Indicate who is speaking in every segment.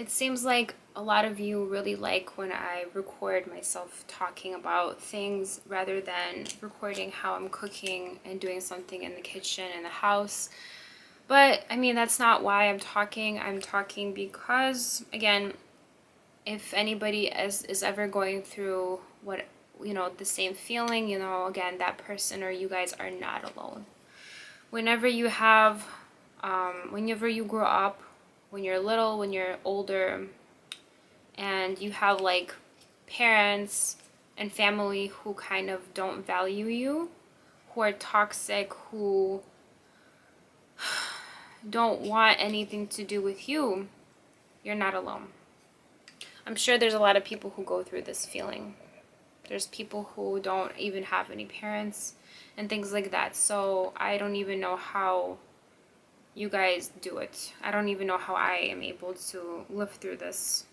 Speaker 1: it seems like a lot of you really like when I record myself talking about things rather than recording how I'm cooking and doing something in the kitchen in the house. But I mean, that's not why I'm talking. I'm talking because, again, if anybody is ever going through what, the same feeling, again, that person or you guys are not alone. Whenever you have, whenever you grow up, when you're little, when you're older, and you have like parents and family who kind of don't value you, who are toxic, who don't want anything to do with you, you're not alone. I'm sure there's a lot of people who go through this feeling. There's people who don't even have any parents and things like that. So I don't even know how you guys do it. I don't even know how I am able to live through this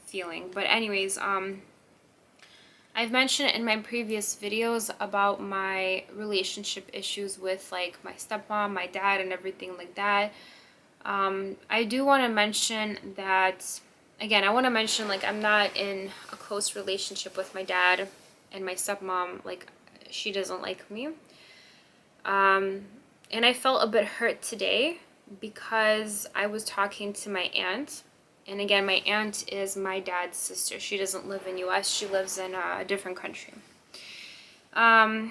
Speaker 1: feeling. But anyways, I've mentioned in my previous videos about my relationship issues with like my stepmom, my dad, and everything like that. I do want to mention that, again, I want to mention like I'm not in a close relationship with my dad and my stepmom. Like, she doesn't like me. And I felt a bit hurt today because I was talking to my aunt. And again, my aunt is my dad's sister. She doesn't live in US. She lives in a different country. I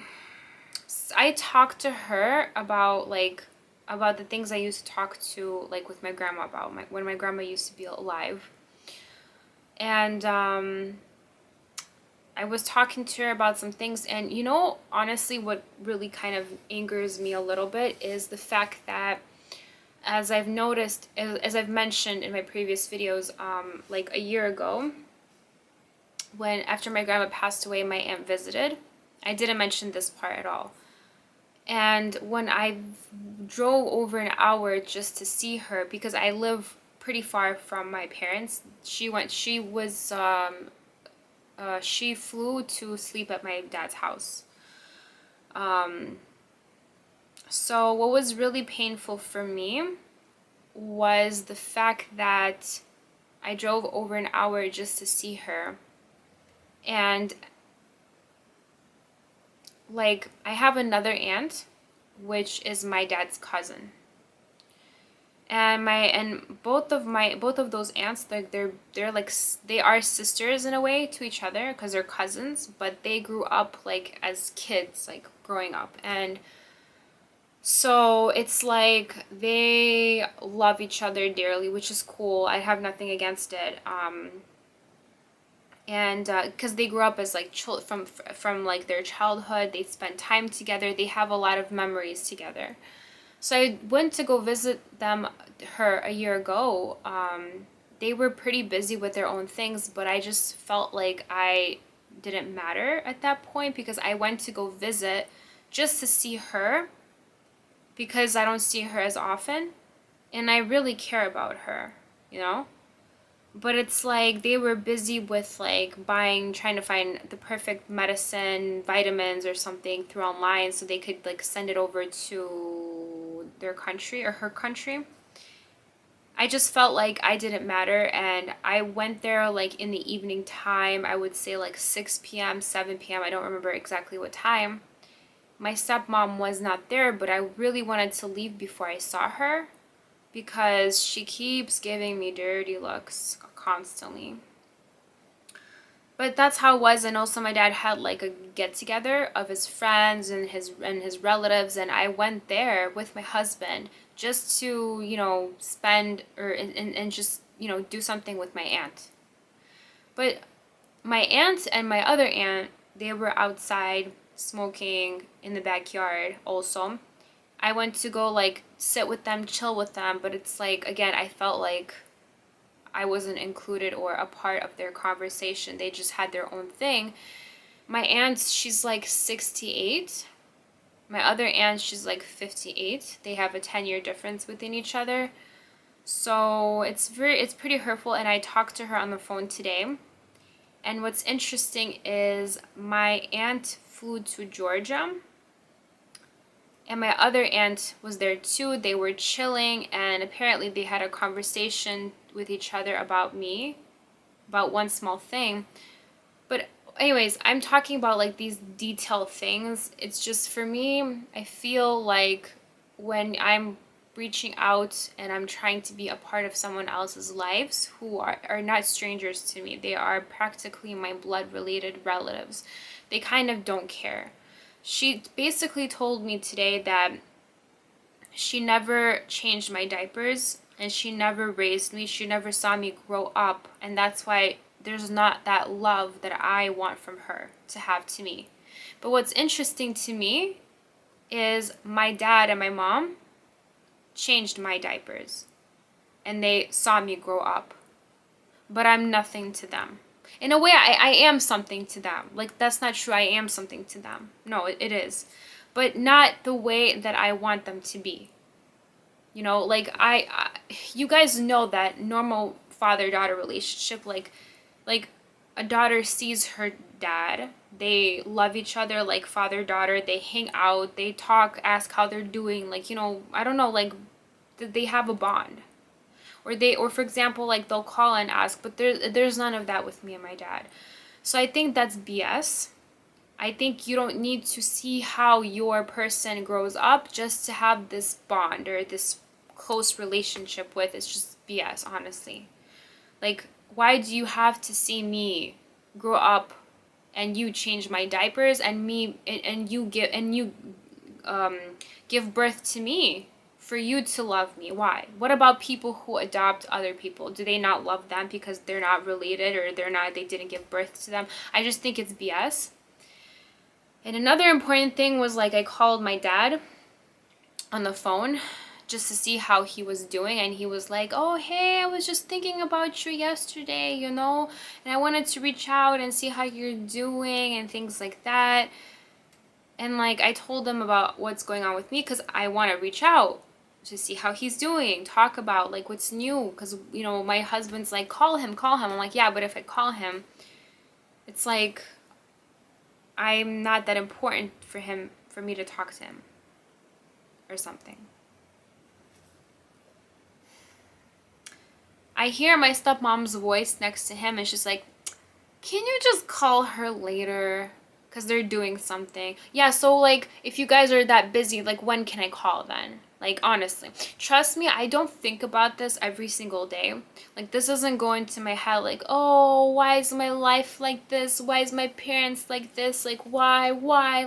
Speaker 1: talked to her about the things I used to talk to like with my grandma about when my grandma used to be alive. And I was talking to her about some things, and honestly, what really kind of angers me a little bit is the fact that, as I've noticed, as I've mentioned in my previous videos, like a year ago, when after my grandma passed away, my aunt visited. I didn't mention this part at all. And when I drove over an hour just to see her, because I live pretty far from my parents, she flew to sleep at my dad's house. So what was really painful for me was the fact that I drove over an hour just to see her. And like, I have another aunt, which is my dad's cousin. And both of those aunts, like they're like, they are sisters in a way to each other because they're cousins, but they grew up like as kids, like growing up. And so it's like they love each other dearly, which is cool. I have nothing against it. And because they grew up as like from like their childhood, they spent time together. They have a lot of memories together. So I went to go visit her a year ago. They were pretty busy with their own things, but I just felt like I didn't matter at that point because I went to go visit just to see her because I don't see her as often, and I really care about her, you know? But it's like they were busy with like trying to find the perfect medicine, vitamins or something through online so they could like send it over to their country or her country. I just felt like I didn't matter, and I went there like in the evening time. I would say like 6 p.m., 7 p.m. I don't remember exactly what time. My stepmom was not there, but I really wanted to leave before I saw her because she keeps giving me dirty looks constantly. But that's how it was. And also my dad had like a get together of his friends and his relatives, and I went there with my husband just to, spend and just, do something with my aunt. But my aunt and my other aunt, they were outside smoking in the backyard also. I went to go like sit with them, chill with them, but it's like, again, I felt like I wasn't included or a part of their conversation. They just had their own thing. My aunt, she's like 68. My other aunt, she's like 58. They have a 10-year difference within each other. So it's pretty hurtful, and I talked to her on the phone today. And what's interesting is my aunt flew to Georgia, and my other aunt was there too. They were chilling, and apparently they had a conversation with each other about me, about one small thing. But anyways, I'm talking about like these detailed things. It's just for me, I feel like when I'm reaching out and I'm trying to be a part of someone else's lives who are not strangers to me, they are practically my blood related relatives. They kind of don't care. She basically told me today that she never changed my diapers and she never raised me. She never saw me grow up. And that's why there's not that love that I want from her to have to me. But what's interesting to me is my dad and my mom changed my diapers and they saw me grow up. But I'm nothing to them. In a way, I am something to them. Like, that's not true. I am something to them. No, it is. But not the way that I want them to be. You know, like you guys know that normal father-daughter relationship, like a daughter sees her dad, they love each other like father-daughter, they hang out, they talk, ask how they're doing, like, you know, I don't know, like they have a bond. Or for example, like they'll call and ask, but there's none of that with me and my dad. So I think that's BS. I think you don't need to see how your person grows up just to have this bond or this close relationship with. It's just BS, honestly. Like, why do you have to see me grow up and you change my diapers and you give birth to me for you to love me? Why? What about people who adopt other people? Do they not love them because they're not related or they didn't give birth to them? I just think it's BS. And another important thing was, like, I called my dad on the phone just to see how he was doing, and he was like, oh, hey, I was just thinking about you yesterday, you know, and I wanted to reach out and see how you're doing and things like that. And like, I told him about what's going on with me because I want to reach out to see how he's doing, talk about like what's new, because, you know, my husband's like, call him. I'm like, yeah, but if I call him, it's like I'm not that important for me to talk to him or something. I hear my stepmom's voice next to him and she's like, can you just call her later? Because they're doing something. Yeah, so like, if you guys are that busy, like, when can I call then? Like, honestly. Trust me, I don't think about this every single day. Like, this doesn't go into my head like, oh, why is my life like this? Why is my parents like this? Like, why?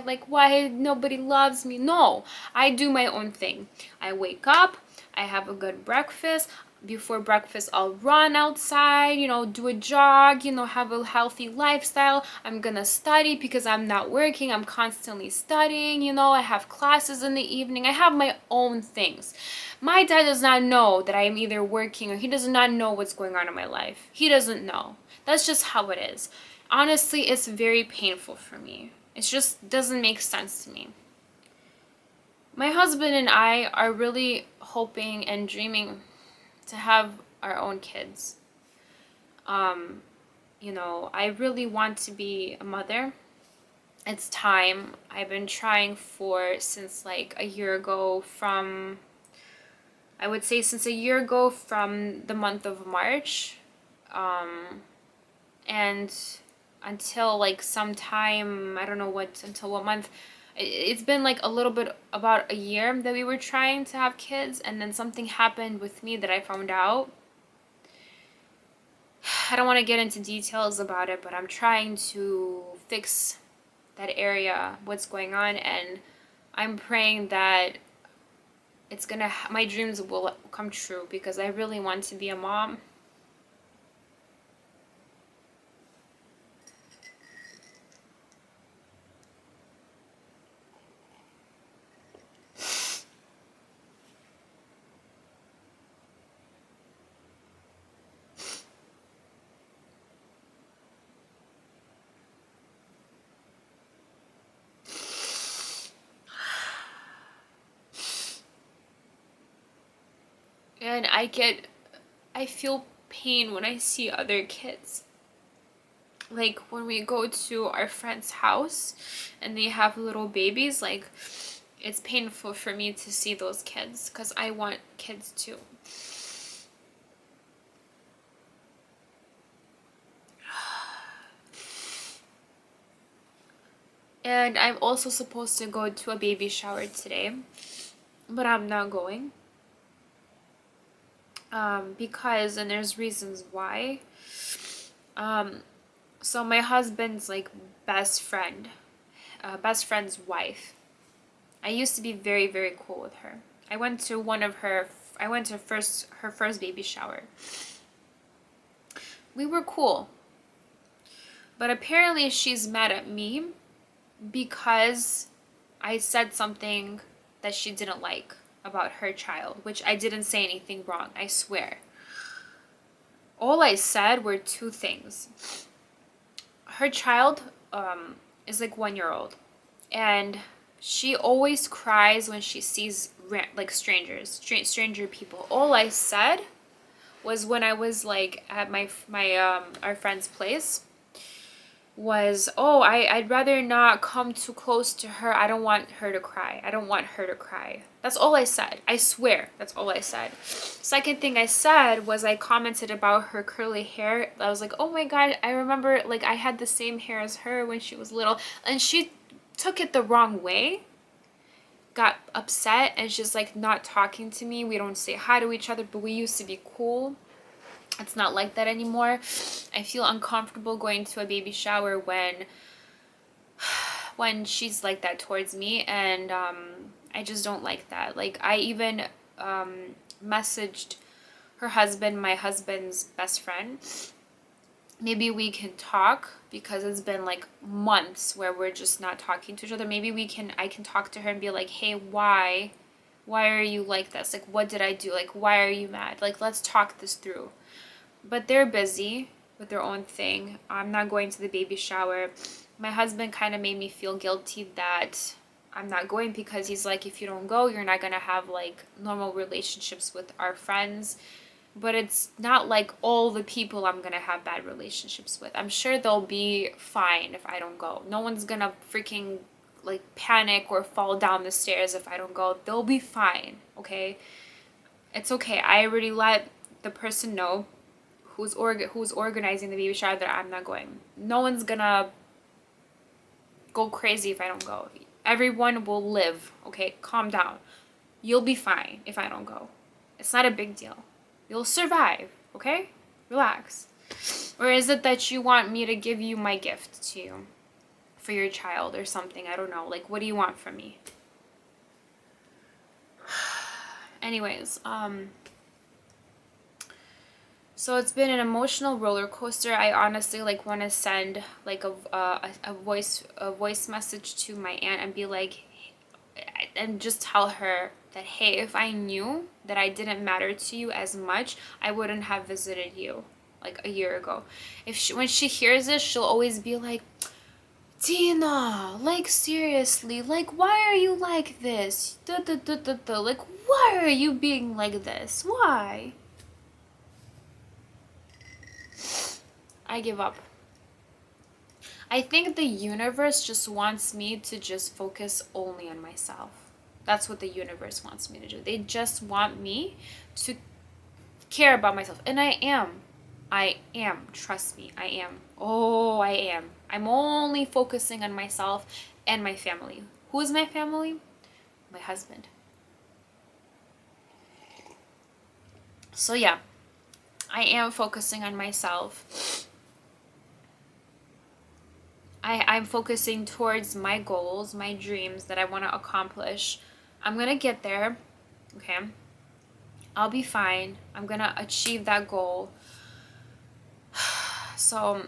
Speaker 1: Like, why nobody loves me? No, I do my own thing. I wake up, I have a good breakfast. Before breakfast, I'll run outside, you know, do a jog, you know, have a healthy lifestyle. I'm gonna study because I'm not working. I'm constantly studying, you know, I have classes in the evening. I have my own things. My dad does not know that I am either working or he does not know what's going on in my life. He doesn't know. That's just how it is. Honestly, it's very painful for me. It just doesn't make sense to me. My husband and I are really hoping and dreaming to have our own kids. You know, I really want to be a mother. It's time. I've been trying since like a year ago I would say since a year ago from the month of March. And until like sometime, I don't know until what month. It's been like a little bit, about a year that we were trying to have kids, and then something happened with me that I found out. I don't want to get into details about it, but I'm trying to fix that area, what's going on, and I'm praying that my dreams will come true because I really want to be a mom. And I feel pain when I see other kids. Like when we go to our friend's house and they have little babies, like it's painful for me to see those kids because I want kids too. And I'm also supposed to go to a baby shower today, but I'm not going. Because, and there's reasons why. So my husband's like best friend's wife. I used to be very, very cool with her. I went to her first baby shower. We were cool. But apparently she's mad at me because I said something that she didn't like about her child, which I didn't say anything wrong, I swear. All I said were two things. Her child is like 1 year old, and she always cries when she sees like stranger people. All I said was, when I was like at my our friend's place, was, oh, I'd rather not come too close to her. I don't want her to cry. I don't want her to cry. That's all I said. I swear, that's all I said. Second thing I said was, I commented about her curly hair. I was like, oh my God, I remember like I had the same hair as her when she was little. And she took it the wrong way, got upset, and she's like not talking to me. We don't say hi to each other, but we used to be cool. It's not like that anymore. I feel uncomfortable going to a baby shower when she's like that towards me, and I just don't like that. Like, I even messaged her husband, my husband's best friend. Maybe we can talk, because it's been like months where we're just not talking to each other. Maybe I can talk to her and be like, hey, why are you like this? Like, what did I do? Like, why are you mad? Like, let's talk this through. But they're busy with their own thing. I'm not going to the baby shower. My husband kind of made me feel guilty that I'm not going, because he's like, if you don't go, you're not going to have like normal relationships with our friends. But it's not like all the people I'm going to have bad relationships with. I'm sure they'll be fine if I don't go. No one's going to freaking like panic or fall down the stairs if I don't go. They'll be fine, okay? It's okay. I already let the person know who's organizing the baby shower that I'm not going. No one's gonna go crazy if I don't go. Everyone will live, okay? Calm down. You'll be fine if I don't go. It's not a big deal. You'll survive, okay? Relax. Or is it that you want me to give you my gift to you for your child or something? I don't know. Like, what do you want from me? Anyways, so it's been an emotional roller coaster. I honestly like want to send like a voice message to my aunt and be like, and just tell her that, hey, if I knew that I didn't matter to you as much, I wouldn't have visited you like a year ago. When she hears this, she'll always be like, Tina, like seriously, like why are you like this? Like, why are you being like this? Why? I give up. I think the universe just wants me to just focus only on myself. That's what the universe wants me to do. They just want me to care about myself. And I am. I am. Trust me. I am. Oh, I am. I'm only focusing on myself and my family. Who is my family? My husband. So yeah, I am focusing on myself. I'm focusing towards my goals, my dreams that I want to accomplish. I'm going to get there, okay? I'll be fine. I'm going to achieve that goal. So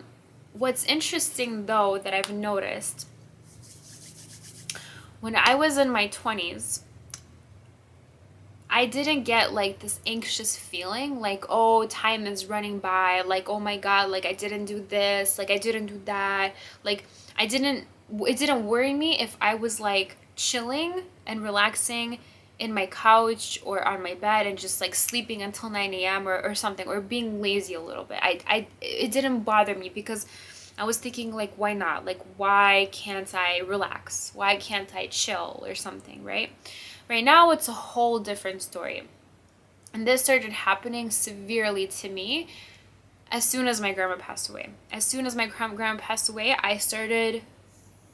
Speaker 1: what's interesting, though, that I've noticed, when I was in my 20s, I didn't get like this anxious feeling like, oh, time is running by, like, oh my God, like I didn't do this, like I didn't do that, like it didn't worry me if I was like chilling and relaxing in my couch or on my bed and just like sleeping until 9 a.m. or something, or being lazy a little bit. It didn't bother me, because I was thinking, like, why not? Like, why can't I relax? Why can't I chill or something, right? Right now, it's a whole different story. And this started happening severely to me as soon as my grandma passed away. As soon as my grandma passed away, I started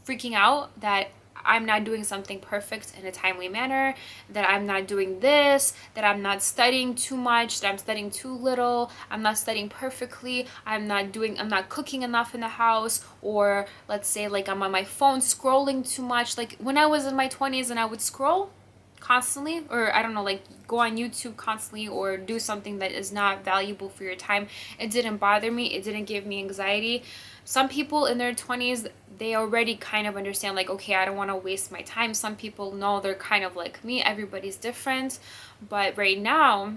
Speaker 1: freaking out that I'm not doing something perfect in a timely manner, that I'm not doing this, that I'm not studying too much, that I'm studying too little, I'm not studying perfectly, I'm not cooking enough in the house, or let's say like I'm on my phone scrolling too much. Like when I was in my 20s and I would scroll constantly, or I don't know, like go on YouTube constantly or do something that is not valuable for your time, it didn't bother me, it didn't give me anxiety. Some people in their 20s, they already kind of understand, like, okay, I don't want to waste my time. Some people know, they're kind of like me, everybody's different. But right now,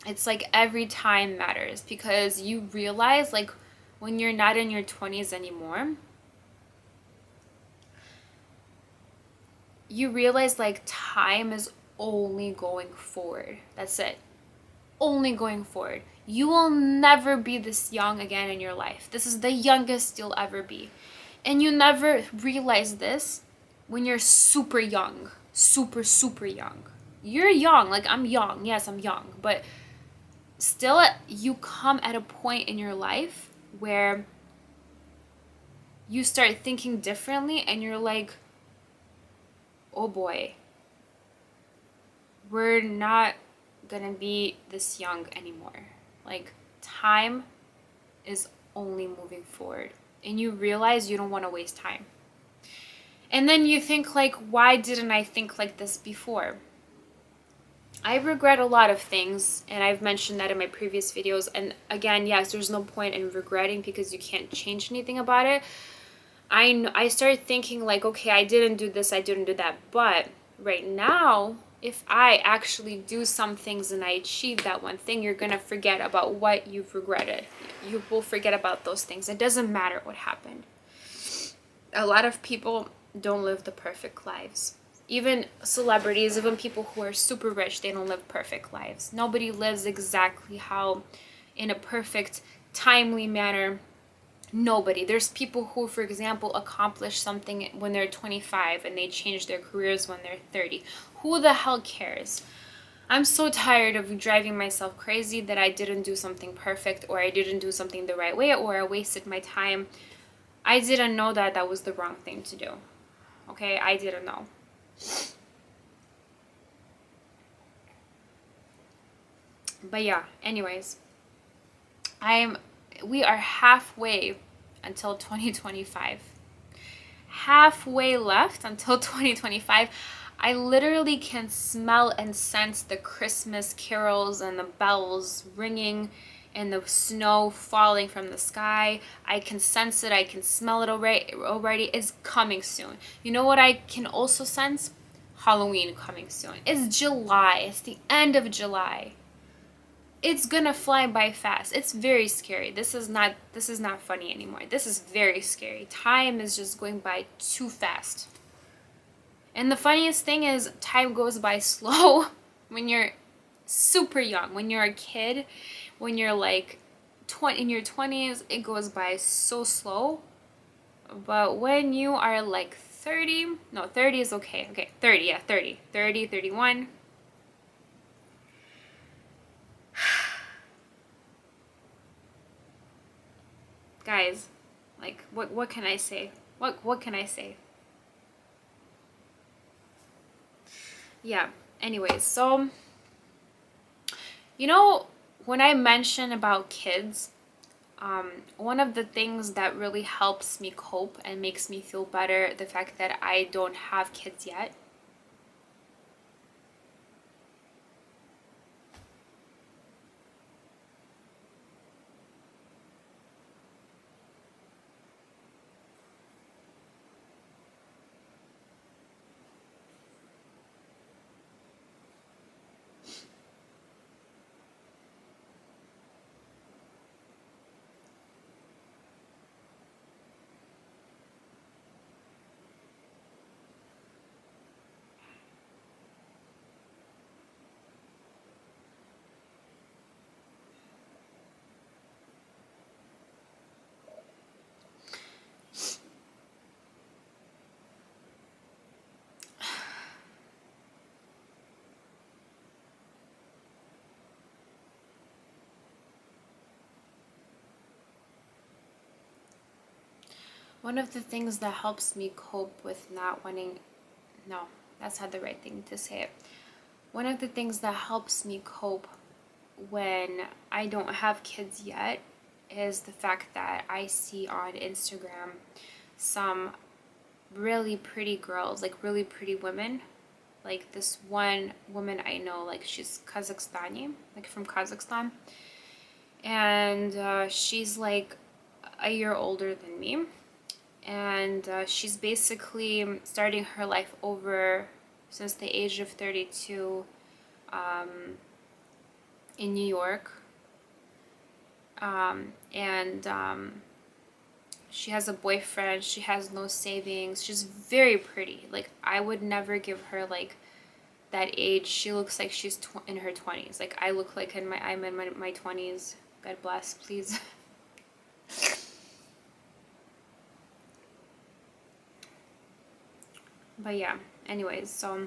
Speaker 1: it's like every time matters, because you realize, like, when you're not in your 20s anymore, you realize like time is only going forward. That's it. Only going forward. You will never be this young again in your life. This is the youngest you'll ever be. And you never realize this when you're super young. Super, super young. You're young. Like, I'm young. Yes, I'm young. But still, you come at a point in your life where you start thinking differently and you're like, oh boy, we're not gonna be this young anymore. Like, time is only moving forward. And you realize you don't want to waste time. And then you think, like, why didn't I think like this before? I regret a lot of things, and I've mentioned that in my previous videos. And again, yes, there's no point in regretting because you can't change anything about it. I started thinking like, okay, I didn't do this, I didn't do that. But right now, if I actually do some things and I achieve that one thing, you're going to forget about what you've regretted. You will forget about those things. It doesn't matter what happened. A lot of people don't live the perfect lives. Even celebrities, even people who are super rich, they don't live perfect lives. Nobody lives exactly how, in a perfect, timely manner. Nobody. There's people who, for example, accomplish something when they're 25 and they change their careers when they're 30. Who the hell cares? I'm so tired of driving myself crazy that I didn't do something perfect, or I didn't do something the right way, or I wasted my time. I didn't know that that was the wrong thing to do. Okay? I didn't know. But yeah, anyways, we are halfway until 2025. Halfway left until 2025. I literally can smell and sense the Christmas carols and the bells ringing and the snow falling from the sky. I can sense it. I can smell it already. It's coming soon. You know what I can also sense? Halloween coming soon. It's July. It's the end of July. It's gonna fly by fast. It's very scary. This is not funny anymore. This is very scary. Time is just going by too fast. And the funniest thing is, time goes by slow when you're super young. When you're a kid, when you're like in your 20s, it goes by so slow. But when you are like 30, no, 30 is okay. Okay, 30, yeah, 30, 31. Guys, like, what can I say? What can I say? Yeah, anyways, so, you know, when I mention about kids, one of the things that really helps me cope and makes me feel better, the fact that I don't have kids yet, One of the things that helps me cope with not wanting, no, that's not the right thing to say it. One of the things that helps me cope when I don't have kids yet is the fact that I see on Instagram some really pretty girls, like really pretty women. Like this one woman I know, like she's Kazakhstani, like from Kazakhstan. And she's like a year older than me. And she's basically starting her life over since the age of 32 in New York. And she has a boyfriend. She has no savings. She's very pretty. Like, I would never give her like that age. She looks like she's in her 20s. Like, I look like I'm in my 20s. God bless, please. But yeah, anyways, so